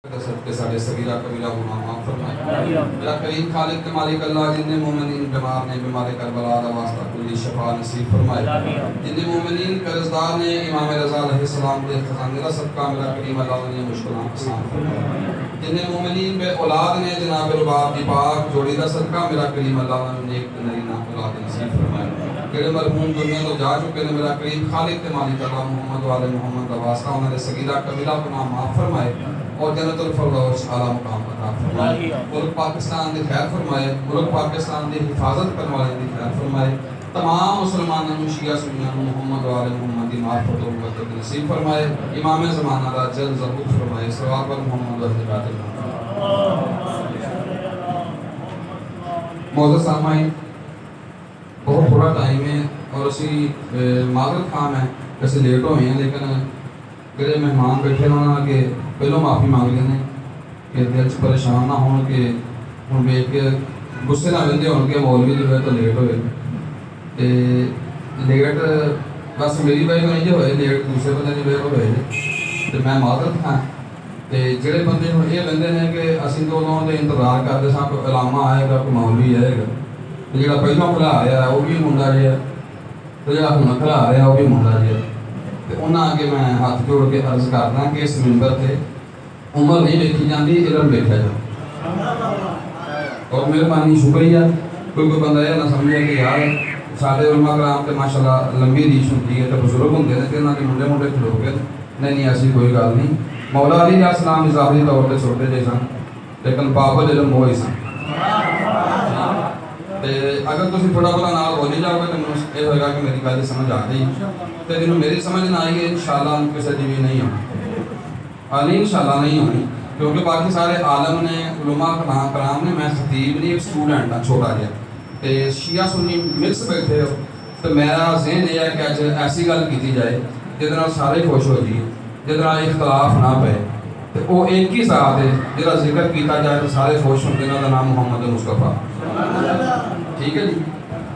سب کے سارے صغیرہ کبیرہ گناہ معاف فرمائے یا کریم خالق کے مالک اللہ جن مومنین بیمار نے بیمار کربلا دا واسطہ کلی شفا نصیب فرمائے جن مومنین قرضدار نے امام رضا علیہ السلام کے خزانے کا صدقہ میرا کریم اللہ نے مشکلات آسان فرمائے جن مومنین بے اولاد نے جناب رباب دی پاک جوڑی دا صدقہ میرا کریم اللہ نے نیک نرینہ اولاد نصیب فرمائے کہ مرحوم دنیا تو جا چکے نے میرا کریم خالق کے مالک اللہ محمد و آل محمد کا واسطہ انہوں نے صغیرہ کبیرہ گناہ معاف فرمائے اور جنت الفردوس اعلیٰ مقام عطا فرمائے ملک پاکستان دی خیر فرمائے ملک پاکستان دی حفاظت کرنے والے دی خیر فرمائے تمام مسلمانوں شیعہ سنیاں محمد و آل محمد دی معرفت و مدد نصیب فرمائے امام زمانہ دا جلد ظہور فرمائے صلوات پر محمد و اہل بیت اللہ معزز سامعین بہت تھوڑا ٹائم ہے اور اسی معذرت خواہ ہے کیسے لیٹ ہوئے ہیں لیکن جڑے مہمان بیٹھے انہوں نے کہ پہلو معافی مانگ لینے کہ دل سے پریشان نہ ہون کہ ہوں ویک کے غصے نہ بندے ہو کے مولوی جو ہے تو لیٹ ہوئے لیٹ بس میری وجہ نہیں جو ہوئے لیٹ دوسرے بندے کی وجہ ہوئے تو میں معذرت ہاں جڑے بندے یہ بندے نے کہ اسی تو انہوں نے انتظار کرتے سا کوئی علامہ آئے گا کوئی مولوی آئے گا تو جڑا پہلوں کھلا آیا وہ بھی منڈا جہا تو جڑا ہوں کھلا آیا وہ بھی منڈا جہا تو انہوں آگے میں ہاتھ جوڑ کے عرض کردا کہ اس منبر سے عمر نہیں دیکھی جاتی علم دیکھا جائے اور مہربانی شکریہ کوئی بندہ یہ نہ سمجھے کہ یار سارے علماء کرام تے ماشاءاللہ لمبی ریش ہوتی ہے تو بزرگ ہوتے ہیں کہ انہوں کے منڈے منڈے کھلو گئے نہیں ایسی کوئی گل نہیں مولا علی علیہ السلام ظاہری طور پہ چھوٹے جے سن لیکن بابل علم وہی سن اگر تسی تھوڑا بولا نال بولی جاؤ گے تو یہ ہوئے گا کہ میری گل سمجھ آ گئی تو جنہوں میری سمجھ نہ آئی ہے انشاءاللہ کسی دی بھی نہیں ہونی انشاءاللہ نہیں ہونی کیونکہ باقی سارے عالم نے علماء کرام نے میں خطیب نہیں ایک اسٹوڈنٹ ہاں چھوٹا جہا تو شیعہ سنی مکس بیٹھے ہو تو میرا ذہن یہ ہے کہ اج ایسی گل کی جائے جہاں سارے خوش ہو جائے جہاں اختلاف نہ پے تو وہ ایک ہی ذات ہے جہاں ذکر کیتا جائے تو سارے خوش ہوتے ہیں کا نام محمد مصطفیٰ ٹھیک ہے جی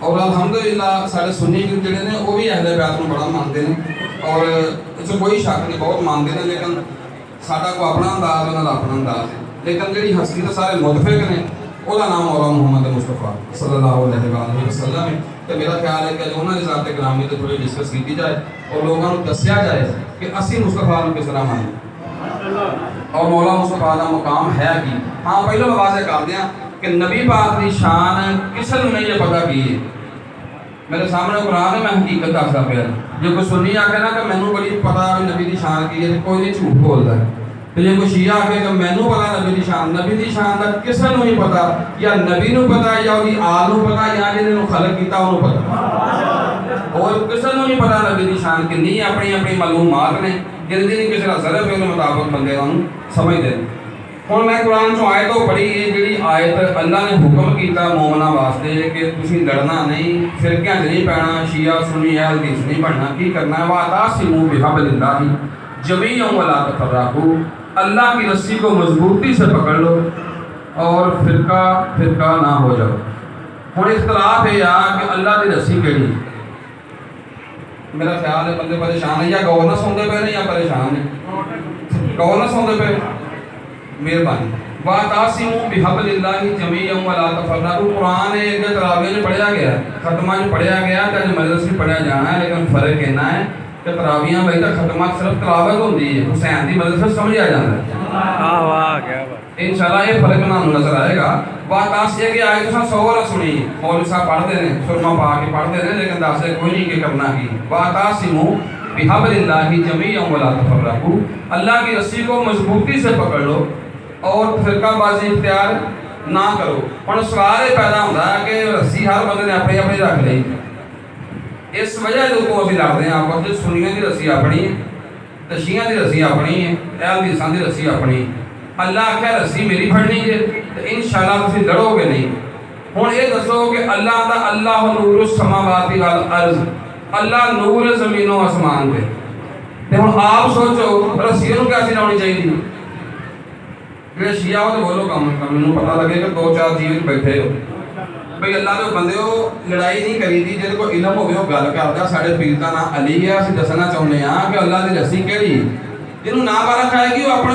اور الحمدللہ سارے سنی جڑے نے وہ بھی اہل بیت کو بڑا مانتے ہیں اور اس کوئی شک نہیں بہت مانتے ہیں لیکن ساڈا کو اپنا انداز انہوں کا اپنا انداز ہے لیکن جڑی ہستی تو سارے متفق نے وہ نام مولا محمد مصطفیٰ صلی اللہ علیہ وسلم ہے تو میرا خیال ہے کہ انہوں نے ذات گرامی تو تھوڑی ڈسکس کی جائے اور لوگوں کو دسیا جائے کہ اسی مصطفیٰ کو کس طرح مانیں اور مولا مصطفیٰ کا مقام ہے کی ہاں پہلو واضح کر دیا کہ نبی پاک کی شان کسی نے نہیں یہ پتہ کی ہے میرے سامنے قرآن ہے میں حقیقت دسدا پیا جو کوئی سنی آ کے نا کہ مینوں بڑی پتہ بھی نبی کی شان کی ہے کوئی نہیں جھوٹ بولتا ہے تو جے کوئی شیعہ آ کے کہ مینوں پتہ نبی کی شان کا کسی نے نہیں پتہ یا نبی نو پتہ یا وہی آل نو پتہ یا جنہوں نے خلق کیتا انہوں پتہ اور کسی نے نہیں پتہ نبی کی شان کنی اپنی اپنی معلومات نے جن دی کسی کا ضرب ہے مطابق بندے انہوں سمجھتے ہیں ہوں میں قرآن چوں آیت پڑھی ہے جی آیت اللہ نے حکم کیتا مومنا واسطے کہ تسی لڑنا نہیں فرقیاں نہیں پینا شیعہ سنی اہل حدیث نہیں بننا کی کرنا ہے واعتصموا بحبل اللہ جمیعا ولا تفرقوا اللہ کی رسی کو مضبوطی سے پکڑ لو اور فرقہ فرقہ نہ ہو جاؤ ہوں اختلاف ہے یا کہ اللہ کی رسی کیڑی میرا خیال ہے بندے پریشان ہے یا غور نہ سنتے پے یا پریشان ہے غور نہ سنتے پے مہربانی واعتصموا بحبل اللہ جمیعا ولا تفرقوا قرآن ایک تراویح میں پڑھیا گیا ختمہ جو پڑھیا گیا تو مجلس میں پڑھیا جانا ہے لیکن فرق کہنا ہے کہ تراویحاں بھائی تک ختمہ صرف تلاوت ہوتی ہے حسین دی مجلس سے سمجھ آ جاتا ہے واہ کیا بات انشاءاللہ یہ فرق نہ نظر آئے گا واعتص یہ کہ آئے تو سو والا سنی مولوی صاحب پڑھتے ہیں سرما پا کے پڑھتے ہیں لیکن داسے کوئی نہیں کہ کرنا کی واعتصموا بحبل اللہ جمیعا ولا تفرقوا اللہ کی رسی کو مضبوطی سے پکڑ لو اور فرقہ بازی اختیار نہ کرو ہوں سوال یہ پیدا ہوتا ہے کہ رسی ہر بندے نے اپنی اپنی رکھ لی اس وجہ کو ابھی لڑتے ہیں آپ کو سنیاں کی رسی اپنی ہے تو شیعہ کی رسی اپنی ہے اہل حدیثاں کی رسی اپنی اللہ آخیا رسی میری پھڑنی ہے تو انشاءاللہ تسی لڑو گے نہیں ہوں یہ دسو کہ اللہ دا اللہ نور السماوات والارض اللہ نور زمین و آسمان پہ ہوں آپ سوچو رسی نو کیسی لاؤنی چاہیے جڑے شیعہ ہو تو بولو کم مینوں پتہ لگے کہ دو چار جیوت بیٹھے ہو بھئی اللہ دے بندے ہو لڑائی نہیں کری دی جے کو علم ہوے او گل کردا ساڈے پیر دا نام علی ہے اسی دسنا چاہنے ہاں کہ اللہ دی رسی کیڑی ਜਿਹਨੂੰ ਨਾ ਬਾਰਾ ਖਾਏਗੀ ਉਹ ਆਪਣੇ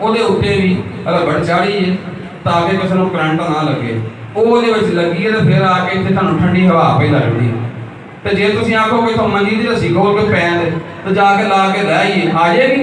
ਉਹਦੇ ਉੱਤੇ ਵੀ ਰਬੜ ਚਾੜੀ ਹੈ ਤਾਂ ਕਿ ਕਿਸੇ ਨੂੰ ਕਰੰਟ ਨਾ ਲੱਗੇ। ਉਹ ਉਹਦੇ ਵਿੱਚ ਲੱਗੀ ਹੈ ਤੇ ਫਿਰ ਆ ਕੇ ਇੱਥੇ ਤੁਹਾਨੂੰ ਠੰਡੀ ਹਵਾ ਪਈ ਲੱਗਦੀ। ਤੇ ਜੇ ਤੁਸੀਂ ਆਖੋ ਕਿ ਤੋਂ ਮੰਜੀ ਦੀ ਰੱਸੀ ਖੋਲ ਕੇ ਪੈਣ ਦੇ ਤੇ ਜਾ ਕੇ ਲਾ ਕੇ ਲੈ ਆਈਏ, ਆ ਜਾਏਗੀ?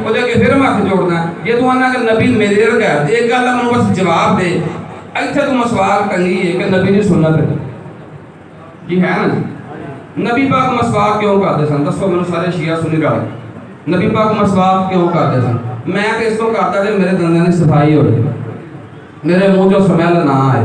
ਉਹਦੇ ਅੱਗੇ ਫਿਰ ਮੈਂ ਹੱਥ ਜੋੜਦਾ। ਜੇ ਤੂੰ ਆਨਾ ਕਿ ਨਬੀ ਮੇਰੇ ਵਰਗਾ ਹੈ ਤੇ ਇੱਕ ਗੱਲ ਦਾ ਮੈਨੂੰ ਬਸ ਜਵਾਬ ਦੇ। ਇੱਥੇ ਤੂੰ ਮਸਵਾਕ ਟੰਗੀ ਹੈ ਕਿ ਨਬੀ ਦੀ ਸੁਨਨਤ ਹੈ ਜੀ, ਹੈ ਨਾ ਜੀ। ਨਬੀ ਪਾਕ ਮਸਵਾਕ ਕਿਉਂ ਕਰਦੇ ਸਨ? ਦੱਸੋ ਮੈਨੂੰ ਸਾਰੇ ਸ਼ੀਆ ਸੁਨੀ ਰਲ। ਨਬੀ ਪਾਕ ਮਸਵਾਕ ਕਿਉਂ ਕਰਦੇ ਸਨ? ਮੈਂ ਤੇ ਇਸ ਤੋਂ ਕਰਦਾ ਜੇ ਮੇਰੇ ਦੰਦਾਂ ਦੀ ਸਫਾਈ ਹੋ ਜਾਵੇ, ਮੇਰੇ ਮੂੰਹ ਚੋਂ ਸਮੈਲ ਨਾ ਆਏ।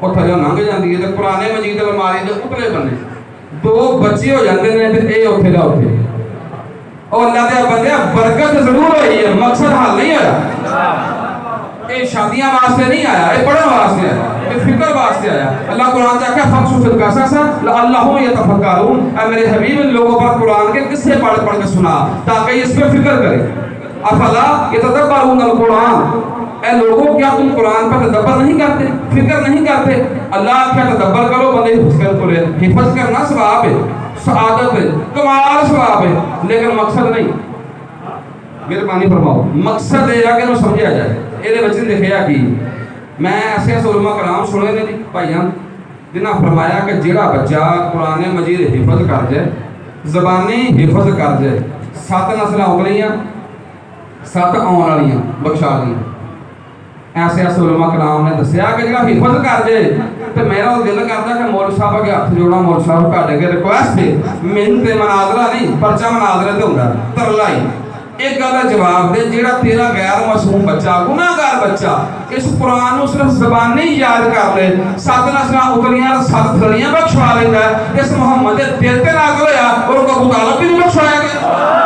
وہ تھلے لنਘ جاتی ہے تو قرآن مجید الماری کے اتلے بنے دو بچے ہو جاتے ہیں تو یہ اتنے کا اتنے اور اللہ دے بندے برکت ضرور ہوئی ہے مقصد حل نہیں ہویا یہ شادیاں واسطے نہیں آیا یہ پڑھن واسطے آیا یہ فکر واسطے آیا اللہ قرآن سے کہا فقصص القصص لعلہم یتفکرون اے میرے حبیب ان لوگوں پر قرآن کے قصے پڑھ پڑھ کے سنا تاکہ اس پہ فکر کرے افلا یتدبرون القرآن اے لوگوں کیا تم قرآن پر تدبر نہیں کرتے فکر نہیں کرتے اللہ کیا تدبر کرو بندے حفظ کر کرے حفظ کرنا ثواب ہے سعادت ہے کمال ثواب ہے لیکن مقصد نہیں مہربانی فرماؤ مقصد یہ ہے کہ وہ سمجھا جائے یہ بچے دیکھا کہ میں ایسے علماء کرام سنے نے بھائیاں جنہاں فرمایا کہ جڑا بچہ قرآن مجید حفظ کر جائے زبانی حفظ کر جائے 7 نسلیں ہو گئیاں 7 آن والیاں بخشا دیاں ایسے علماء کرام نے دسیا کہ جڑا حفظ کر جائے تو میرا دل کرتا کہ مول صاحب کے ہاتھ جوڑا مول صاحب کا کے ریکویسٹ ہے محنت مناظرہ نہیں پرچہ مناظرے تے ہوندا ترلا ہی ایک گل کا جواب دے جیڑا تیرا غیر معصوم بچہ گناہگار بچہ اس قرآن کو صرف زبانی یاد کر لے 7 نسلاں اتریاں 7 تھلیاں بخشوا لیندا ہے اس محمد دے دل تے نازل ہویا اور کو ابو طالب بھی بخشوایا گیا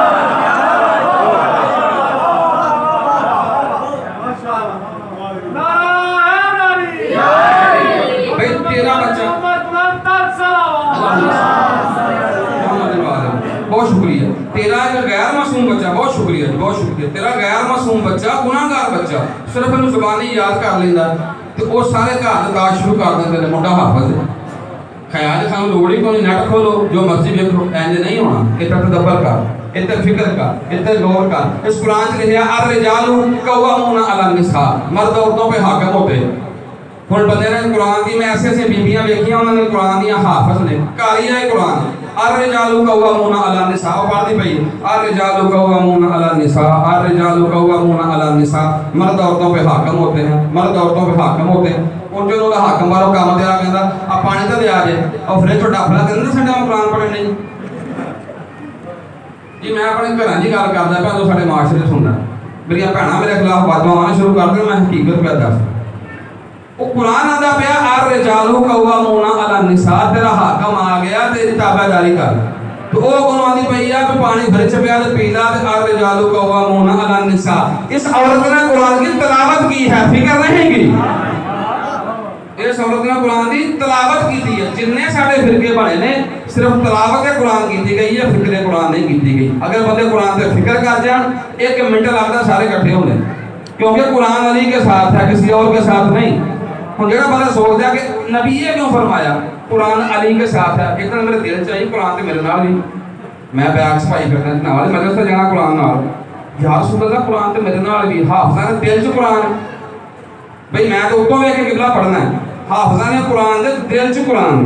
بھائی تیرا بچہ بہت شکریہ تیرا غیر معصوم بچہ بہت شکریہ بہت شکریہ تیرا غیر معصوم بچہ گناہگار بچہ صرف انہوں زبانی یاد کر لینا تو وہ سارے گھر داغ شروع کر دیتے ہیں موٹا حافظ ہے خیال سانو لوڑ ہی کوئی نیٹ کھولو جو مرضی دیکھو اینج نہیں ہونا اتنا تدبر کر اتنا فکر کر اتنا غور کر اس قرآن سے لکھا الرجال قوامون علی النساء مرد عورتوں پہ حاکم ہوتے ہیں ہن بندے نے قرآن دی میں ایسے ایسے بیبیاں دیکھیاں انہوں نے قرآن دی حافظ نے قاری ہے قرآن الرجال قوامون علی النساء پڑھتی پئی الرجال قوامون علی النساء الرجال قوامون علی النساء مرد عورتوں پہ حاکم ہوتے ہیں مرد عورتوں پہ حاکم ہوتے ہیں ان جو لوگ حاکم بارو کام دیا کہندا آ پانی تے دیا جے اور فریج ڈھپ لا کہندا ساڈا قرآن پڑھن نہیں جی میں اپنے گھراں دی گل کردا پیا جو ساڈے معاشرے سندا میری بھੈਣਾਂ میرے خلاف باتاں آنا شروع کر دیں میں حقیقت پہ دس وہ قرآن آندا پیا الرجال قوامون علی النساء تیرا حاکم آ گیا تیری تابع داری کر تو وہ کونوں آندی پئی ہے کہ پانی فریج پیا تے پی لا تے الرجال قوامون علی النساء اس عورت نے قرآن کی تلاوت کی ہے فکر نہیں کی اس عورت نے قرآن کی تلاوت کی ہے جننے سارے فرقے بنے نے صرف تلاوت قرآن کی گئی ہے فکر قرآن نہیں کی گئی اگر بندے قرآن سے فکر کر جان 1 منٹ لگتا سارے کٹھے ہونے کیونکہ قرآن علی کے ساتھ ہے کسی اور کے ساتھ نہیں ہوں جہاں بندہ سوچ دیا کہ نبی یہ کیوں فرمایا قرآن علی کے ساتھ ہے ایک میرے دل چاہیے قرآن سے میرے نال بھی میں بیاگ صفائی کرنا نال مدرسے جانا قرآن نال یا رسول اللہ قرآن سے میرے نال بھی حافظہ نے دل چ قرآن بھئی میں تو اتوں ویکھ کے قبلہ پڑھنا ہے حافظہ نے قرآن دے دل چ قرآن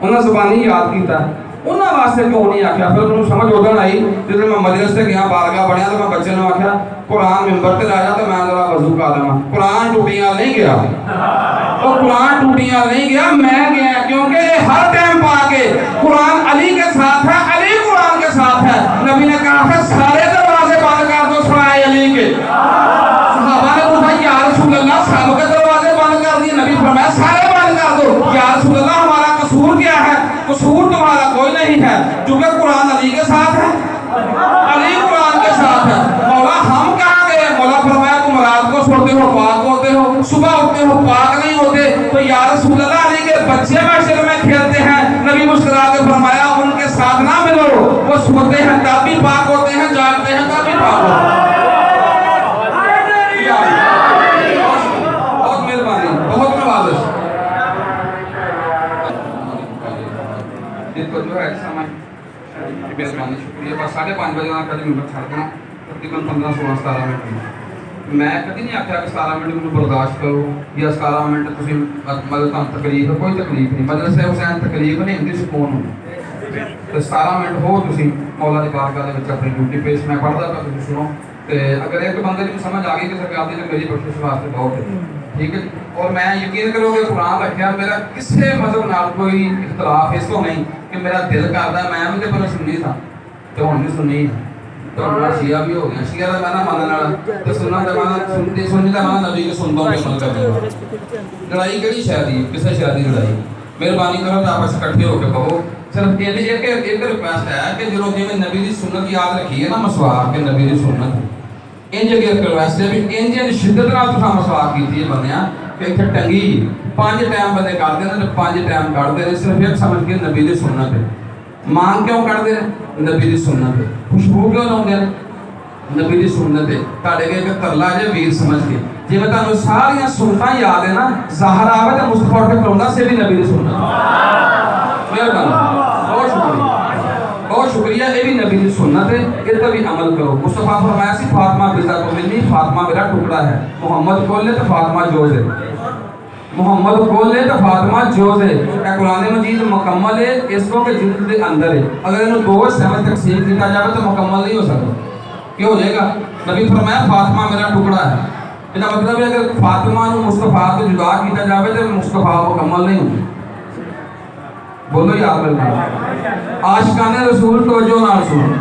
انہاں زبانی یاد کیتا انہاں واسطے کیوں نہیں آکھیا پھر انہوں سمجھ ادھر آئی جس میں مدرسے تے گیا بارگاہ بڑھیا تو میں بچے نے آکھیا قرآن ممبر تے لایا تو میں ذرا وضو کر لواں قرآن ٹوٹیاں نہیں گیا وہ قرآن ٹوٹیاں نہیں گیا میں گیا کیونکہ یہ ہر ٹائم پا کے قرآن علی کے ساتھ ہے علی قرآن کے ساتھ ہے نبی نے کہا کہ سارے دروازے بند کر دو سوائے علی کے صحابہ نے پوچھا یا رسول اللہ سب کے دروازے بند کر دیے نبی فرمایا سارے بند کر دو یا رسول اللہ ہمارا قصور کیا ہے قصور تمہارا کوئی نہیں ہے چونکہ قرآن علی کے ساتھ ہے علی قرآن کے ساتھ ہے مولا ہم کہاں گئے مولا فرمایا تم رات کو سوتے ہو پاک ہوتے ہو صبح اٹھتے ہو پاک نہیں ہوتے تو یا رسول اللہ علی کے بچے معاشرے میں کھیلتے ہیں نبی مسکرا کے فرمایا ان کے ساتھ نہ ملو وہ سوتے ہیں تب بھی پاک ہوتے ہیں جاگتے ہیں تب بھی پاک ہوتے ہیں بہت مہربانی بہت نوازش جو ہے سمجھ مہربانی شکریہ بس 5:30 بجے کبھی ممبر چھڑ دینا تقریباً 15-16 17 منٹ میں کبھی نہیں آخیا کہ 17 منٹ مجھے برداشت کرو یا 17 منٹ تھی مطلب تکلیف ہے کوئی تکلیف نہیں مدرسے حسین تکلیف نہیں ہوتی سکون ہوتی تو 17 منٹ ہو تھی مولا کی بارگاہ کے اپنی ڈیوٹی پیش میں پڑھتا تھا تھی سنو تو اگر ایک بندے کی سمجھ آ گئی کہ سرکار دی میری بخشش واسطے بہت ہے ٹھیک ہے اور میں یقین کرو کہ قرآن رکھا میرا کسی مذہب نال کوئی اختلاف اس کو نہیں کہ میرا دل کرتا میں بھی تو پہلے سننی تھا تو ہوں بھی سننی ہے تو شیعہ بھی ہو گیا. شیعہ کا مانا ماننے والا تے سنت کا مانا سنی کا مانا نبی کے سنتوں پہ عمل کرنے والا. لڑائی کہڑی شے دی؟ کسے شے دی لڑائی؟ مہربانی کرو آپس اکٹھے ہو کے کہو. صرف ایک ریکویسٹ ہے کہ جو جی میں نبی دی سنت یاد رکھی ہے نا مسواک کے نبی دی سنت انج اگر ریکویسٹ ہے بھی انج شدت نال تساں مسواک کیتی ہے بندیاں کہ اتنے ٹنگی 5 ٹائم بندے کرتے ہیں 5 ٹائم کھڑتے ہیں صرف ایک سمجھ کے نبی دی سنت ہے. مان کیوں کرتے ہیں؟ نبی دی سنت ہے. خوشبو کیوں لاؤندے ہیں؟ نبی دی سنت ہے. تہاڈے کے ایک ترلا جے ویر سمجھ کے جی میں تانوں ساریاں سنتاں یاد ہے نا ظاہر آوے تے مصطفی کے کرونا سے بھی نبی دی سنت. مہربانی بہت شکریہ بہت شکریہ. یہ بھی نبی دی سنت ہے. اس پر بھی عمل کرو. مصطفیٰ فرمایا سی فاطمہ بزا کو ملنی فاطمہ میرا ٹکڑا ہے. محمد کھول لے تو فاطمہ جوز ہے. محمد کھول لے تو فاطمہ جوز ہے. یہ قرآن مجید مکمل ہے اس کو کہ جلد کے اندر ہے. اگر انہوں دو حصے میں تقسیم کیا جائے تو مکمل نہیں ہو سکتا. کیوں ہو جائے گا؟ نبی فرمایا فاطمہ میرا ٹکڑا ہے. اس کا مطلب ہے اگر فاطمہ نو مصطفیٰ تو جدا کیا جائے تو مصطفیٰ مکمل نہیں ہوگی. بولو یاد رکھنا. عاشقان رسول توجہ نال سن.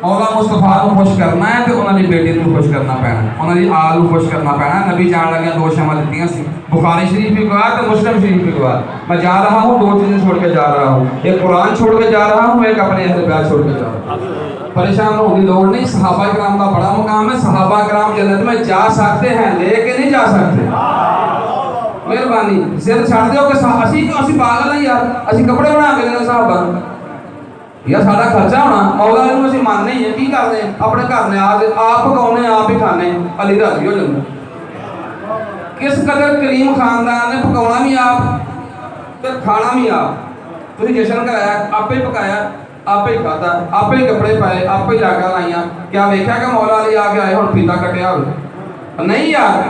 مولا مصطفیٰ کو خوش کرنا ہے تو انہوں نے بیٹی کو خوش کرنا پینا, انہوں نے آل کو خوش کرنا پینا. نبی جان لگے 2 شمع دیتی سی. بخاری شریف بھی گوا تو مسلم شریف بھی گوا. میں جا رہا ہوں 2 چیزیں چھوڑ کے جا رہا ہوں. ایک قرآن چھوڑ کے جا رہا ہوں, ایک اپنے اہل بیت چھوڑ کے جا رہا ہوں. پریشان ہونے کی لوڑ نہیں. صحابہ کرام کا بڑا مقام ہے. صحابہ کرام جنت میں جا سکتے ہیں لیکن نہیں جا سکتے. مہربانی سر چھڑ دیو کہ اسی پاگل ہیں یار, اسی کپڑے بنا کے دینا صحابہ یا سارا خرچہ ہونا. مولا علی اسی مان نہیں ہے. کی کر رہے ہیں اپنے گھر نے آپ پکاؤنے آپ ہی کھانے. علی راضی ہو جانا. کس قدر کریم خاندان نے پکاؤنا بھی آپ تو کھانا بھی آپ. تھی جشن کرایا آپ ہی پکایا آپ ہی کھاتا آپ ہی کپڑے پائے آپ ہی لاگا لائیاں. کیا دیکھا کہ مولا علی آ کے آئے ہوں پیتا کٹیا ہو؟ نہیں یار,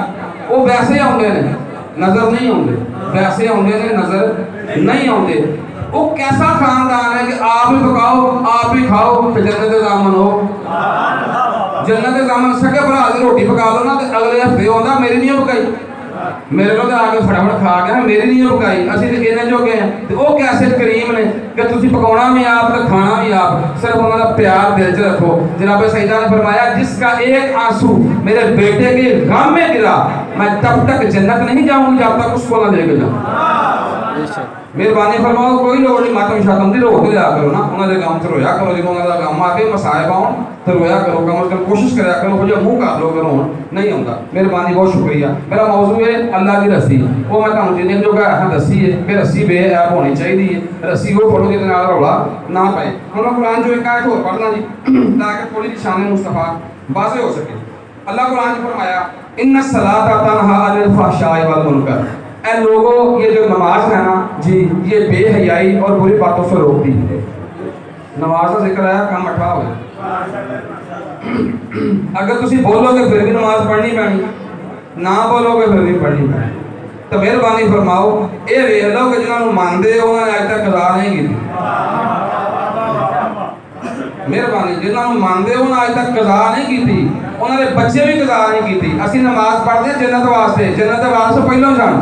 وہ ویسے آؤندے نے نظر نہیں آتے. ویسے آتے ہیں نظر نہیں آتے. وہ کیسا خاندان ہے کہ آپ ہی پکاؤ آپ ہی کھاؤ. جنت ضامن ہو. جنت ضامن سکے بھرا دی روٹی پکا لو نا تو اگلے ہفتے آتا میری نہیں پکائی. میرے کو آ کے فٹافٹ کھا گیا میری نہیں پکائی. اسی تو انہیں جو گئے ہیں تو وہ کیسے کریم نے کہ تھی پکاؤنا بھی آپ تو کھانا بھی آپ. صرف انہوں کا پیار دل چ رکھو. جناب سیدہ نے فرمایا جس کا ایک آنسو میرے بیٹے کے غم میں گرا میں تب تک جنت نہیں جاؤں گی جب تک اس کو نہ لے کے جاؤں. مہربانی فرماؤ کوئی لوڑ نہیں ماتم شاتم دی رو کے لیا کرو نا. انہوں نے کام سے رویا کرو. جب انہوں نے کام آ کے مسائب آؤ تو رویا کرو. کم از کم کوشش کریا کرو مجھے منہ کر لو کرو نہیں آتا. مہربانی بہت شکریہ. میرا موضوع ہے اللہ کی رسی. وہ میں تمہیں جنہیں جو کہا رسی ہے کہ رسی بے ایپ ہونی چاہیے. رسی وہ پڑھو جہاں نال رولا نہ پائے. ہم قرآن جو ایک آیت اور پڑھنا جی تاکہ تھوڑی شان مصطفیٰ واضح ہو سکے. اللہ قرآن نے فرمایا ان الصلاۃ تنہی عن الفحشاء والمنکر. اے لوگوں یہ جو نماز ہے نا جی یہ بے حیائی اور بری باتوں سے روکتی ہے. نماز کا ذکر آیا کم اٹھا ہو. اگر تسی بولو گے پھر بھی نماز پڑھنی پڑنی, نہ بولو گے پھر بھی پڑھنی پڑنی. تو مہربانی فرماؤ یہ ویکھ لو کہ جنہوں مانتے انہوں نے اج تک قضا نہیں کی. مہربانی جنہوں مانتے انہوں نے اج تک قضا نہیں کی. انہوں نے بچے بھی قضا نہیں کی. اسی نماز پڑھتے ہیں جنت واسطے. جنت واسطے پہلوں سن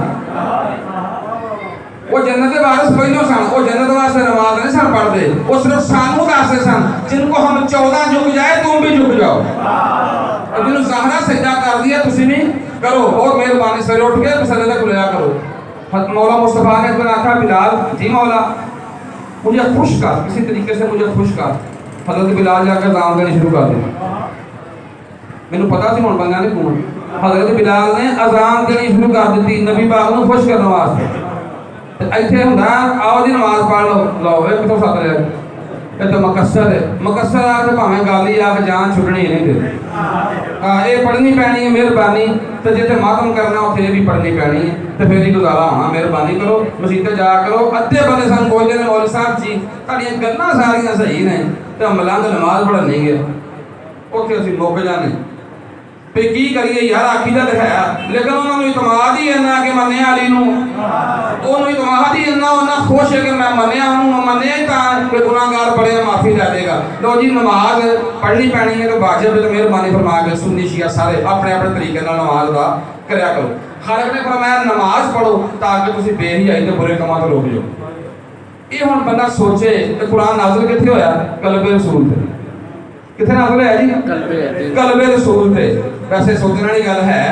وہ جنت وارث پہلوں سن. وہ جنت واسطے نماز نہیں سن پڑھتے. وہ صرف سانوں دستے سن جن کو ہم 14 جھک جائے تم بھی جھک جاؤ. اور جنہوں زہرا سجدہ کر دیا تسی بھی کرو. بہت مہربانی سر اٹھ کے سجدہ کھلیا کرو. مولا مصطفیٰ نے آخا بلال جی مولا مجھے خوش کر کسی طریقے سے مجھے خوش کر. حضرت بلال جا کے اذان دینی شروع کر دی. مینوں پتا سی ہوں بندہ نے کون. حضرت بلال نے اذان دینی شروع کر دیتی نبی پاک نوں خوش کرنے واسطے. ایتھے ہوندا آؤ جی نماز پڑھ لو. لو اے کتوں سد لیا یہ تو مقصر ہے. مقصر آ کے بھاویں گل ہی آ کے جان چھڈنی نہیں دے. ہاں یہ پڑھنی پینی ہے. مہربانی تو جیتے ماتم کرنا اتنے یہ بھی پڑھنی پینی ہے تو پھر ہی گزارا ہونا. مہربانی کرو مسیطے جا کرو. ادھے بندے سن بولتے ہیں مولوی صاحب جی تہاڈیاں گلاں ساریاں صحیح نے تو ملنگ نماز پڑھن نہیں گئے. اتنے اسی موقع جانے پہ کی کریے یار عقیدہ تو ہے لیکن انہوں نے اعتماد ہی اینا کہ منیا علی نوں. انہوں اعتماد ہی اینا خوش ہے کہ میں منیا انہوں منیا ہی کہ گناہگار پڑھے معافی دے دے گا. لو جی نماز پڑھنی پینی ہے تو واجب ہے. تو مہربانی فرما کے سنی شیعہ سارے اپنے اپنے طریقے نال نماز ادا کریا کرو. خالق نے فرمایا نماز پڑھو تاکہ تسی بے حیائی تے برے کاماں تو روک جاؤ. یہ ہن بندہ سوچے کہ قرآن نازل کتنے ہویا قلب رسول تے. ਕਿੱਥੇ ਨਾਜ਼ਿਲ ਹੋਇਆ ਜੀ? ਕਲਬੇ ਰਸੂਲ ਤੇ। ਵੈਸੇ ਸੋਚਣ ਵਾਲੀ ਗੱਲ ਹੈ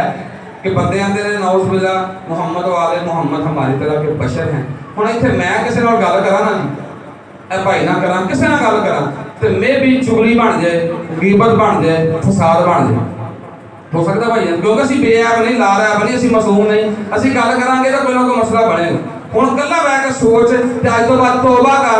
ਕਿ ਬੰਦੇ ਆਂਦੇ ਨੇ ਨੌਜ਼ ਬਿਲਾ ਮੁਹੰਮਦ ਵਾਲੇ ਮੁਹੰਮਦ ਹਮਾਰੀ ਤਰ੍ਹਾਂ ਕੇ ਬਸ਼ਰ ਹੈ। ਹੁਣ ਇੱਥੇ ਮੈਂ ਕਿਸੇ ਨਾਲ ਗੱਲ ਕਰਾਂ ਨਾ ਜੀ, ਇਹ ਭਾਈ ਨਾਲ ਕਰਾਂ, ਕਿਸੇ ਨਾਲ ਗੱਲ ਕਰਾਂ ਤੇ ਮੇ ਵੀ ਚੁਗਲੀ ਬਣ ਜਾਏ, ਗੀਬਤ ਬਣ ਜਾਏ, ਫਸਾਦ ਬਣ ਜਾਏ। ਹੋ ਸਕਦਾ ਭਾਈ, ਕਿਉਂਕਿ ਅਸੀਂ ਬੇਅਬ ਨਹੀਂ, ਲਾਰੈਬ ਨਹੀਂ, ਅਸੀਂ ਮਾਸੂਮ ਨਹੀਂ। ਅਸੀਂ ਗੱਲ ਕਰਾਂਗੇ ਤਾਂ ਕੋਈ ਨਾ ਕੋਈ ਮਸਲਾ ਬਣੇਗਾ। ਹੁਣ ਕੱਲਾ ਬਹਿ ਕੇ ਸੋਚ ਤੇ ਅੱਜ ਤੋਂ ਬਾਅਦ ਤੋਬਾ ਕਰ,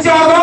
14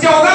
14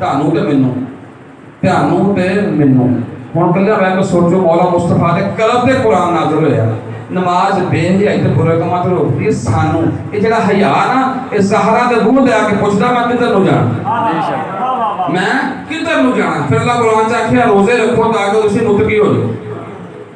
ਤੁਹਾਨੂੰ ਤੇ ਮੈਨੂੰ, ਤੁਹਾਨੂੰ ਤੇ ਮੈਨੂੰ। ਹੁਣ ਕੱਲਾ ਬਹਿ ਕੇ ਸੋਚੋ ਮੌਲਾ ਮੁਸਤਫਾ ਦੇ ਕਲਬ ਤੇ ਕੁਰਾਨ ਨਾਜ਼ਿਲ ਹੋਇਆ। ਨਮਾਜ਼ ਬੇਹਿਆਈ ਤੇ ਬੁਰੇ ਕੰਮਾਂ ਤੋਂ ਰੋਕਦੀ ਹੈ ਸਾਨੂੰ। ਇਹ ਜਿਹੜਾ ਹਯਾ ਨਾ ਇਹ ਜ਼ਹਰਾ ਦੇ ਮੂੰਹ ਤੇ ਆ ਕੇ ਪੁੱਛਦਾ ਮੈਂ ਕਿੱਧਰ ਨੂੰ ਜਾਣਾ, ਮੈਂ ਕਿੱਧਰ ਨੂੰ ਜਾਣਾ। ਫਿਰ ਅੱਲਾਹ ਕੁਰਾਨ ਚ ਆਖਿਆ ਰੋਜ਼ੇ ਰੱਖੋ ਤਾਂ ਕਿ ਤੁਸੀਂ ਮੁਤਕੀ ਹੋ ਜਾਓ।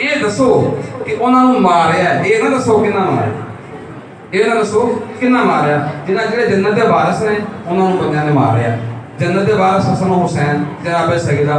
ਇਹ ਦੱਸੋ ਕਿ ਉਹਨਾਂ ਨੂੰ ਮਾਰਿਆ, ਇਹ ਨਾ ਦੱਸੋ ਕਿੰਨਾ ਮਾਰਿਆ, ਇਹ ਨਾ ਦੱਸੋ ਕਿੰਨਾ ਮਾਰਿਆ। ਜਿਹੜੇ ਜੰਨਤ ਦੇ ਵਾਰਿਸ ਨੇ ਉਹਨਾਂ ਨੂੰ ਬੰਦਿਆਂ ਨੇ ਮਾਰਿਆ। ਜੰਨਤ ਦੇ ਵਾਰਿਸ ਹਸਨ ਹੁਸੈਨ ਜਨਾਬ ਸੈਯਦਾ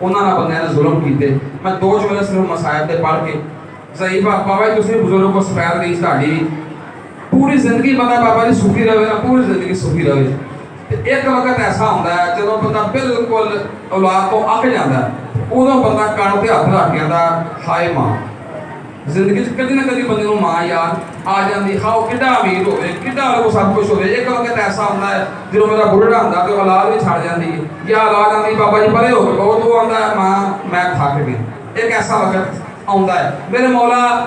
ਉਹਨਾਂ ਨਾਲ ਬੰਦਿਆਂ ਨੇ ਜ਼ੁਲਮ ਕੀਤੇ। ਮੈਂ ਦੋ ਜੁਮਲੇ ਸਿਰਫ ਮਸਾਇਬ ਦੇ ਪੜ੍ਹ ਕੇ ਸਹੀ ਬਾਬਾ ਜੀ ਤੁਸੀਂ ਬਜ਼ੁਰਗ ਕੋ ਸਫੈਦ ਦੀ ਤੁਹਾਡੀ ਪੂਰੀ ਜ਼ਿੰਦਗੀ ਬੰਦਾ ਬਾਬਾ ਜੀ ਸੁਖੀ ਰਹੇ ਨਾ, ਪੂਰੀ ਜ਼ਿੰਦਗੀ ਸੁਖੀ ਰਹੇ। ਤੇ ਇੱਕ ਵਕਤ ਐਸਾ ਹੁੰਦਾ ਹੈ ਜਦੋਂ ਬੰਦਾ ਬਿਲਕੁਲ ਔਲਾਦ ਤੋਂ ਅੱਕ ਜਾਂਦਾ, ਉਦੋਂ ਬੰਦਾ ਕੰਨ ਤੇ ਹੱਥ ਰੱਖ ਕੇ ਆਂਦਾ ਹਾਏ ਮਾਂ। ਜ਼ਿੰਦਗੀ 'ਚ ਕਦੀ ਨਾ ਕਦੀ ਬੰਦੇ ਨੂੰ ਮਾਂ ਯਾਦ ਆ ਜਾਂਦੀ, ਹਾਂ ਉਹ ਕਿੱਡਾ ਅਮੀਰ ਹੋਵੇ, ਕਿੱਡਾ ਉਹ ਸਭ ਕੁਛ ਹੋਵੇ। ਇੱਕ ਵਕਤ ਐਸਾ ਹੁੰਦਾ ਹੈ ਜਦੋਂ ਮੇਰਾ ਬੁੱਢਾ ਹੁੰਦਾ ਤੇ ਔਲਾਦ ਵੀ ਛੱਡ ਜਾਂਦੀ ਹੈ, ਜਾਂ ਔਲਾਦ ਆਉਂਦੀ ਬਾਬਾ ਜੀ ਪਰੇ ਹੋ ਗਏ, ਉਹ ਆਉਂਦਾ ਮਾਂ ਮੈਂ ਥੱਕ ਗਿਆ। ਇੱਕ ਐਸਾ ਵਕਤ ਆਉਂਦਾ ਹੈ। ਮੇਰੇ ਮੌਲਾ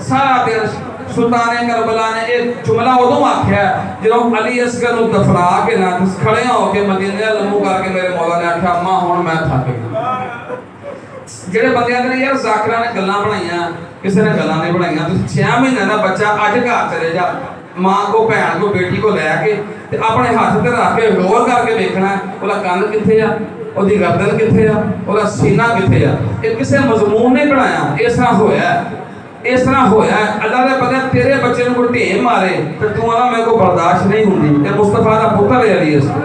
ਸਾਰਾ ਦਿਨ ਸੁਲਤਾਨ ਕਰਬਲਾ ਨੇ ਇਹ ਜੁਮਲਾ ਉਦੋਂ ਆਖਿਆ ਜਦੋਂ ਅਲੀ ਅਸਗਰ ਨੂੰ ਦਫਨਾ ਕੇ ਨਾ ਖੜੇ ਹੋ ਕੇ ਮਦੀਨੇ ਲੰਮੂ ਕਰਕੇ ਮੇਰੇ ਮੌਲਾ ਨੇ ਆਖਿਆ ਮਾਂ ਹੁਣ ਮੈਂ ਥੱਕ ਗਿਆ। ਜਿਹੜੇ ਬੰਦਿਆਂ ਨੇ ਯਾਰ ਜ਼ਾਕਿਰਾਂ ਨੇ ਗੱਲਾਂ ਬਣਾਈਆਂ, ਕਿਸੇ ਨੇ ਗੱਲਾਂ ਨਹੀਂ ਬਣਾਈਆਂ। ਤੁਸੀਂ 6 ਮਹੀਨੇ ਦਾ ਬੱਚਾ ਅੱਜ ਘਰ ਚਲੇ ਜਾ, ਮਾਂ ਕੋ ਭੈਣ ਕੋ ਬੇਟੀ ਕੋ ਲੈ ਕੇ ਤੇ ਆਪਣੇ ਹੱਥ ਤੇ ਰੱਖ ਕੇ ਗੌਰ ਕਰਕੇ ਵੇਖਣਾ ਉਹਦਾ ਕੰਨ ਕਿੱਥੇ ਆ, ਉਹਦੀ ਗਰਦਨ ਕਿੱਥੇ ਆ, ਉਹਦਾ ਸੀਨਾ ਕਿੱਥੇ ਆ। ਇਹ ਕਿਸੇ ਮਜ਼ਮੂਨ ਨੇ ਬਣਾਇਆ, ਇਸ ਤਰ੍ਹਾਂ ਹੋਇਆ, ਇਸ ਤਰ੍ਹਾਂ ਹੋਇਆ। ਅੱਲਾਹ ਦੇ ਪਤਾ ਤੇਰੇ ਬੱਚੇ ਨੂੰ ਕੋਈ ਢੇਮ ਮਾਰੇ ਤੇ ਤੂੰ ਆਣਾ ਮੇਰੇ ਕੋ ਬਰਦਾਸ਼ਤ ਨਹੀਂ ਹੁੰਦੀ। ਇਹ ਮੁਸਤਫਾ ਦਾ ਪੁੱਤਰ ਹੈ ਅਲੀ ਅਸਗਰ,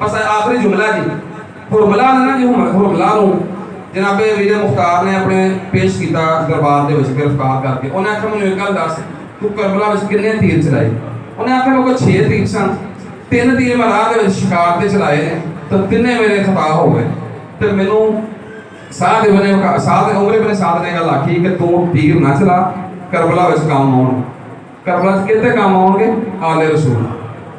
ਬਸ ਆਖਰੀ ਜੁਮਲਾ ਜੀ ਹੁਰਮਲਾ ਨਾ ਜੀ ਹੁਰਮਲਾ ਨੂੰ ਜਨਾਬੇ ਵੀਰ ਮੁਖਤਾਰ ਨੇ ਆਪਣੇ ਪੇਸ਼ ਕੀਤਾ ਦਰਬਾਰ ਦੇ ਵਿੱਚ ਗ੍ਰਿਫਤਾਰ ਕਰਕੇ। ਉਹਨੇ ਆਖਿਆ ਮੈਨੂੰ ਇੱਕ ਗੱਲ ਦੱਸ ਤੂੰ ਕਰਬਲਾ ਵਿੱਚ ਕਿੰਨੇ ਤੀਰ ਚਲਾਏ? ਉਹਨੇ ਆਖਿਆ ਮੇਰੇ ਕੋਲ 6 ਤੀਰ ਸਨ, 3 ਤੀਰ ਮੈਂ ਰਾਹ ਦੇ ਵਿੱਚ ਸ਼ਿਕਾਰ ਤੇ ਚਲਾਏ ਨੇ ਤਾਂ ਤਿੰਨੇ ਮੇਰੇ ਖਤਾ ਹੋ ਗਏ। ਤੇ ਮੈਨੂੰ ਸਾਧ ਉਮਰੇ ਬਨੇ ਸਾਧ ਨੇ ਗੱਲ ਆਖੀ ਕਿ ਤੂੰ ਤੀਰ ਨਾ ਚਲਾ, ਕਰਬਲਾ ਵਿੱਚ ਕੰਮ ਆਉਣ, ਕਰਬਲਾ 'ਚ ਕਿਤੇ ਕੰਮ ਆਉਣਗੇ, ਆਲੇ ਰਸੂਲ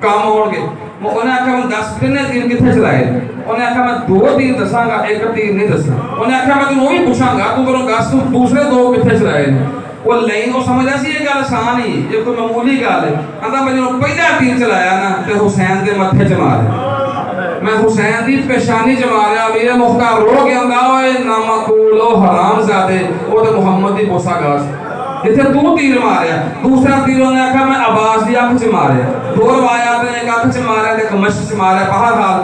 ਕੰਮ ਆਉਣਗੇ। ਉਹਨੇ ਆਖਿਆ ਮੈਨੂੰ ਦੱਸ ਕਿੰਨੇ ਤੀਰ ਕਿੱਥੇ ਚਲਾਏ? ਉਹਨੇ ਆਖਿਆ ਮੈਂ 2 ਤੀਰ ਦੱਸਾਂਗਾ, 1 ਤੀਰ ਨਹੀਂ ਦੱਸਣਾ। ਉਹਨੇ ਆਖਿਆ ਮੈਂ ਤੈਨੂੰ ਉਹ ਵੀ ਪੁੱਛਾਂਗਾ ਤੂੰ ਮੈਨੂੰ ਦੱਸ ਤੂੰ ਦੂਸਰੇ 2 ਕਿੱਥੇ ਚਲਾਏ ਨੇ? ਉਹ ਲਾਈਨ ਉਹ ਸਮਝਦਾ ਸੀ ਇਹ ਗੱਲ ਆਸਾਨ ਹੀ, ਇਹ ਕੋਈ ਮਾਮੂਲੀ ਗੱਲ ਹੈ। ਕਹਿੰਦਾ ਮੈਂ ਜਦੋਂ ਪਹਿਲਾ ਤੀਰ ਚਲਾਇਆ ਨਾ ਤੇ ਹੁਸੈਨ ਦੇ ਮੱਥੇ 'ਚ ਮਾਰਿਆ, ਮੈਂ ਹੁਸੈਨ ਦੀ ਪੇਸ਼ਾਨੀ 'ਚ ਮਾਰਿਆ। ਮੇਰੇ ਮੁਖਤਾਰ ਰੋ ਗਿਆ ਹੁੰਦਾ ਓਏ ਨਾਮਕੂਲ ਉਹ ਹਰਾਮਜ਼ਾਦੇ, ਉਹ ਤੇ ਮੁਹੰਮਦ ਦੀ ਪੋਸਾਗਾਸ ਜਿੱਥੇ ਤੂੰ ਤੀਰ ਮਾਰਿਆ। ਦੂਸਰਾ ਤੀਰ ਉਹਨੇ ਆਖਿਆ ਮੈਂ ਅਬਾਸ ਦੀ ਅੱਖ 'ਚ ਮਾਰਿਆ। 2 ਰਵਾਇਤਾਂ ਨੇ ਇੱਕ ਅੱਖ 'ਚ ਮਾਰਿਆ ਤੇ ਇੱਕ ਮਸ਼ਕ 'ਚ ਮਾਰਿਆ। ਬਹਰਹਾਲ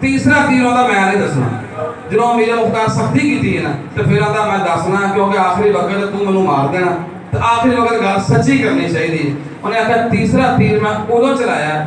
ਤੀਸਰਾ ਤੀਰ ਉਹਦਾ ਮੈਂ ਨਹੀਂ ਦੱਸਣਾ। ਜਦੋਂ ਮੇਰੇ ਮੁਖਤਾਰ ਸਖਤੀ ਕੀਤੀ ਹੈ ਨਾ ਤੇ ਫਿਰ ਆਂਦਾ ਮੈਂ ਦੱਸਣਾ ਕਿਉਂਕਿ ਆਖਰੀ ਵਕਤ ਤੂੰ ਮੈਨੂੰ ਮਾਰ ਦੇਣਾ ਤੇ ਆਖਰੀ ਵਕਤ ਗੱਲ ਸੱਚੀ ਕਰਨੀ ਚਾਹੀਦੀ। ਉਹਨੇ ਆਖਿਆ ਤੀਸਰਾ ਤੀਰ ਮੈਂ ਉਦੋਂ ਚਲਾਇਆ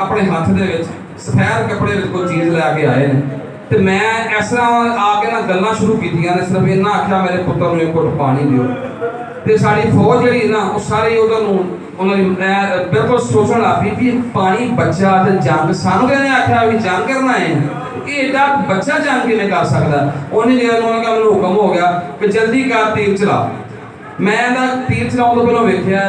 ਆਪਣੇ ਹੱਥ ਦੇ ਵਿੱਚ ਸਫੈਦ ਕੱਪੜੇ ਵਿੱਚ ਕੋਈ ਚੀਜ਼ ਲੈ ਕੇ ਆਏ ਨੇ ਤੇ ਮੈਂ ਇਸ ਤਰ੍ਹਾਂ ਆ ਕੇ ਨਾ ਗੱਲਾਂ ਸ਼ੁਰੂ ਕੀਤੀਆਂ ਨੇ। ਸਿਰਫ ਇਹਨਾਂ ਆਖਿਆ ਮੇਰੇ ਪੁੱਤਰ ਨੂੰ 1 ਘੁੱਟ ਪਾਣੀ ਦਿਓ ਤੇ ਸਾਡੀ ਫੌਜ ਜਿਹੜੀ ਨਾ ਉਹ ਸਾਰੀ ਉਧਰ ਨੂੰ ਉਹਨਾਂ ਦੀ ਬਿਲਕੁਲ ਸੋਚਣ ਲੱਗ ਪਈ ਵੀ ਪਾਣੀ ਬੱਚਾ ਤੇ ਜੰਗ ਸਾਨੂੰ ਕਹਿੰਦੇ ਆਖਿਆ ਵੀ ਜੰਗ ਕਰਨਾ ਹੈ, ਇਹ ਏਡਾ ਬੱਚਾ ਜੰਗ ਕਿਵੇਂ ਕਰ ਸਕਦਾ? ਉਹਨੇ ਜਿਹੜਾ ਉਹਨਾਂ ਦਾ ਮੈਨੂੰ ਹੁਕਮ ਹੋ ਗਿਆ ਕਿ ਜਲਦੀ ਕਰ ਤੀਰ ਚਲਾ। ਮੈਂ ਤਾਂ ਤੀਰ ਚਲਾਉਣ ਤੋਂ ਪਹਿਲਾਂ ਵੇਖਿਆ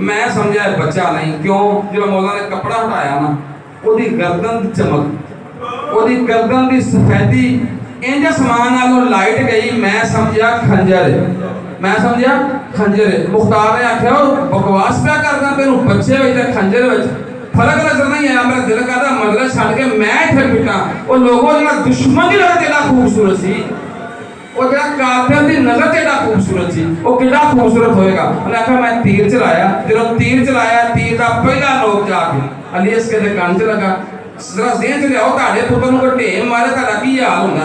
ਮੈਂ ਸਮਝਿਆ ਬੱਚਾ ਨਹੀਂ। ਕਿਉਂ? ਜਦੋਂ ਮੌਲਾ ਨੇ ਕੱਪੜਾ ਹਟਾਇਆ ਨਾ ਉਹਦੀ ਗਰਦਨ ਦੀ ਚਮਕ, ਉਹਦੀ ਗਰਦਨ ਦੀ ਸਫੈਦੀ ਇੰਜ ਅਸਮਾਨ ਨਾਲੋਂ ਲਾਈਟ ਗਈ। ਮੈਂ ਸਮਝਿਆ ਖੰਜਰ, ਮੈਂ ਸਮਝਿਆ ਖੰਜਰ। ਮੁਖਤਾਰ ਨੇ ਆਖਿਆ ਬਕਵਾਸ ਪਿਆ ਕਰਦਾ, ਤੈਨੂੰ ਬੱਚੇ ਵਿੱਚ ਤੇ ਖੰਜਰ ਵਿੱਚ ਫਰਕ ਨਜ਼ਰ ਨਹੀਂ ਆਇਆ। ਮੇਰਾ ਦਿਲ ਕਰਦਾ ਮਜਲਿਸ ਛੱਡ ਕੇ ਮੈਂ ਇੱਥੇ ਪਿੱਟਾਂ। ਉਹ ਲੋਗੋ ਜਿਹੜਾ ਦੁਸ਼ਮਣ ਦੀ ਨਜ਼ਰ ਕਿੰਨਾ ਖੂਬਸੂਰਤ ਸੀ, ਉਹ ਜਿਹੜਾ ਕਾਫਿਰ ਦੀ ਨਜ਼ਰ ਕਿੰਨਾ ਖੂਬਸੂਰਤ ਸੀ, ਉਹ ਕਿੰਨਾ ਖੂਬਸੂਰਤ ਹੋਏਗਾ। ਉਹਨੇ ਆਖਿਆ ਮੈਂ ਤੀਰ ਚਲਾਇਆ, ਜਦੋਂ ਤੀਰ ਚਲਾਇਆ ਤੀਰ ਦਾ ਪਹਿਲਾ ਨੋਕ ਜਾ ਕੇ ਅਲੀ ਅਸਗਰ ਦੇ ਕੰਨ 'ਚ ਲੱਗਾ। ਜ਼ਰਾ ਜ਼ਿਹਨ 'ਚ ਲਿਆਓ ਤੁਹਾਡੇ ਪੁੱਤਰ ਨੂੰ ਕੋਈ ਢੇਮ ਮਾਰੇ ਤੁਹਾਡਾ ਕੀ ਹਾਲ ਹੁੰਦਾ?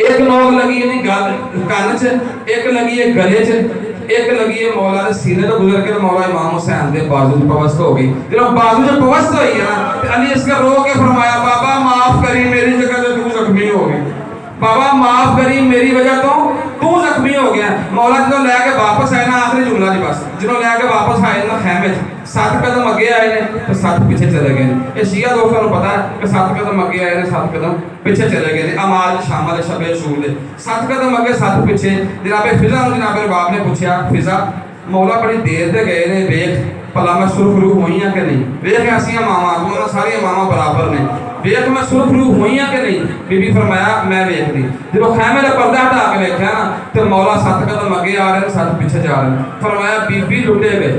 ਇੱਕ ਨੋਕ ਲੱਗੀ ਇਹਦੀ ਗੱਲ ਕੰਨ 'ਚ, ਇੱਕ ਲੱਗੀ ਇਹ ਗਲੇ 'ਚ, ਇੱਕ ਲੱਗੀ ਇਹ ਮੌਲਾ ਦੇ ਸੀਨੇ ਤੋਂ ਗੁਜ਼ਰ ਕੇ ਮੌਲਾ ਇਮਾਮ ਹੁਸੈਨ ਦੇ ਬਾਜ਼ੂ 'ਚ ਪਵਸਤ ਹੋ ਗਈ। ਜਦੋਂ ਬਾਜ਼ੂ 'ਚ ਪਵਸਤ ਹੋਈ ਨਾ ਤੇ ਅਲੀ ਅਸਗਰ ਰੋ ਕੇ ਫਰਮਾਇਆ ਬਾਬਾ ਮਾਫ ਕਰੀ ਮੇਰੀ ਜਗ੍ਹਾ ਤੇ ਤੂੰ ਜ਼ਖਮੀ ਹੋ ਗਿਆ, ਬਾਬਾ ਮਾਫ ਕਰੀ ਮੇਰੀ ਵਜ੍ਹਾ ਤੋਂ ਤੂੰ ਜ਼ਖਮੀ ਹੋ ਗਿਆ। ਮੌਲਾ ਜਦੋਂ ਲੈ ਕੇ ਵਾਪਸ ਆਏ ਨਾ ਆਖਰੀ ਜੁਮਲਾ ਦੀ ਬਸ ਜਦੋਂ ਲੈ ਕੇ ਵਾਪਸ ਆਏ ਨਾ ਖੈਮੇ 'ਚ 7 ਕਦਮ ਅੱਗੇ ਆਏ ਨੇ ਤੇ 7 ਪਿੱਛੇ ਚਲੇ ਗਏ ਨੇ। ਇਹ ਸ਼ੀਆ ਦੋਸਤਾਂ ਨੂੰ ਪਤਾ ਕਿ 7 ਕਦਮ ਅੱਗੇ ਆਏ ਨੇ 7 ਕਦਮ ਪਿੱਛੇ ਚਲੇ ਗਏ ਨੇ। ਅਮਾਲ ਸ਼ਾਮਲ ਸ਼ਬੇ ਸ਼ੂਰ ਦੇ 7 ਕਦਮ ਅੱਗੇ 7 ਪਿੱਛੇ। ਜਨਾਬੇ ਫਿਜ਼ਾ ਨੂੰ ਜਨਾਬੇ ਰਬਾਬ ਨੇ ਪੁੱਛਿਆ ਫਿਜ਼ਾ ਮੌਲਾ ਬੜੀ ਦੇਰ ਤੇ ਗਏ ਨੇ, ਵੇਖ ਭਲਾ ਮੈਂ ਸੁਰਖਰੂ ਹੋਈਆਂ ਕਿ ਨਹੀਂ? ਵੇਖ ਐਸੀਆਂ ਮਾਵਾਂ ਦੋਨਾਂ ਸਾਰੀਆਂ ਮਾਵਾਂ ਬਰਾਬਰ ਨੇ, ਵੇਖ ਮੈਂ ਸੁਰਖਰੂ ਹੋਈਆਂ ਕਿ ਨਹੀਂ? ਬੀਬੀ ਫਰਮਾਇਆ ਮੈਂ ਵੇਖਦੀ। ਜਦੋਂ ਖੈਮੇ ਦਾ ਪਰਦਾ ਹਟਾ ਕੇ ਵੇਖਿਆ ਨਾ ਤੇ ਮੌਲਾ 7 ਕਦਮ ਅੱਗੇ ਆ ਰਹੇ ਨੇ 7 ਪਿੱਛੇ ਜਾ ਰਹੇ ਨੇ। ਫਰਮਾਇਆ ਬੀਬੀ ਲੁੱਟੇ ਗਏ,